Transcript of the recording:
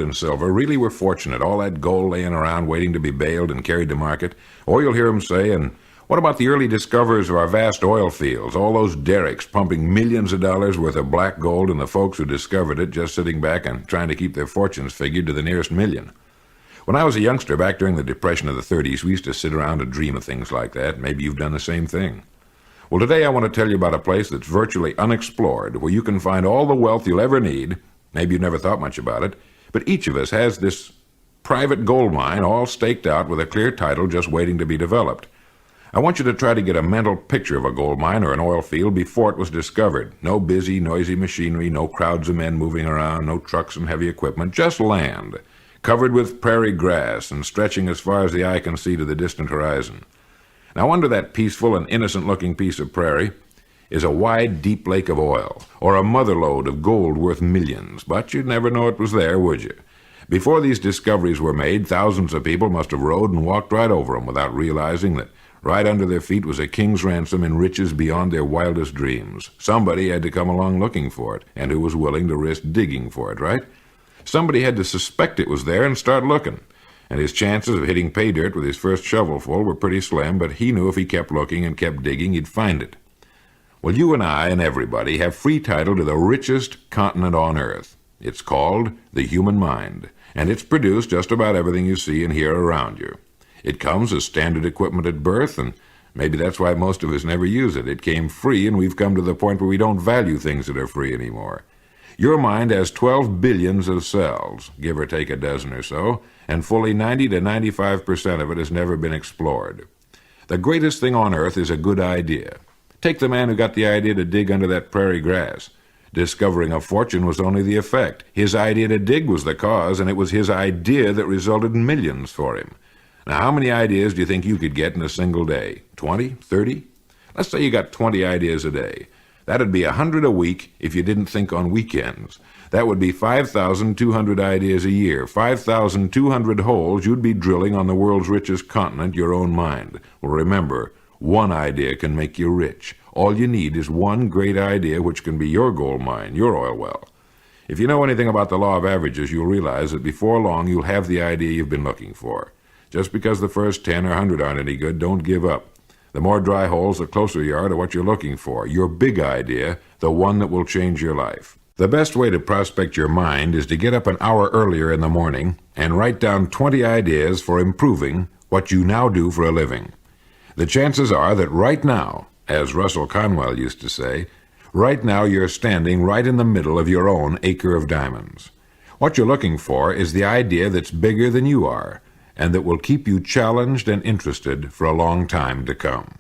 and silver really were fortunate, all that gold laying around waiting to be baled and carried to market. Or you'll hear them say, and what about the early discoverers of our vast oil fields, all those derricks pumping millions of dollars worth of black gold and the folks who discovered it just sitting back and trying to keep their fortunes figured to the nearest million? When I was a youngster back during the Depression of the 30s, we used to sit around and dream of things like that. Maybe you've done the same thing. Well, today I want to tell you about a place that's virtually unexplored, where you can find all the wealth you'll ever need. Maybe you've never thought much about it, but each of us has this private gold mine all staked out with a clear title just waiting to be developed. I want you to try to get a mental picture of a gold mine or an oil field before it was discovered. No busy, noisy machinery, no crowds of men moving around, no trucks and heavy equipment, just land, covered with prairie grass and stretching as far as the eye can see to the distant horizon. Now, under that peaceful and innocent-looking piece of prairie is a wide, deep lake of oil, or a motherlode of gold worth millions, but you'd never know it was there, would you? Before these discoveries were made, thousands of people must have rode and walked right over them without realizing that right under their feet was a king's ransom in riches beyond their wildest dreams. Somebody had to come along looking for it, and who was willing to risk digging for it, right? Somebody had to suspect it was there and start looking. And his chances of hitting pay dirt with his first shovelful were pretty slim, but he knew if he kept looking and kept digging, he'd find it. Well, you and I and everybody have free title to the richest continent on Earth. It's called the human mind, and it's produced just about everything you see and hear around you. It comes as standard equipment at birth, and maybe that's why most of us never use it. It came free, and we've come to the point where we don't value things that are free anymore. Your mind has 12 billions of cells, give or take a dozen or so, and fully 90 to 95% of it has never been explored. The greatest thing on Earth is a good idea. Take the man who got the idea to dig under that prairie grass. Discovering a fortune was only the effect. His idea to dig was the cause, and it was his idea that resulted in millions for him. Now, how many ideas do you think you could get in a single day? 20? 30? Let's say you got 20 ideas a day. That'd be 100 a week if you didn't think on weekends. That would be 5,200 ideas a year. 5,200 holes you'd be drilling on the world's richest continent, your own mind. Well, remember, one idea can make you rich. All you need is one great idea which can be your gold mine, your oil well. If you know anything about the law of averages, you'll realize that before long you'll have the idea you've been looking for. Just because the first 10 or 100 aren't any good, don't give up. The more dry holes, the closer you are to what you're looking for. Your big idea, the one that will change your life. The best way to prospect your mind is to get up an hour earlier in the morning and write down 20 ideas for improving what you now do for a living. The chances are that right now, as Russell Conwell used to say, right now you're standing right in the middle of your own acre of diamonds. What you're looking for is the idea that's bigger than you are, and that will keep you challenged and interested for a long time to come.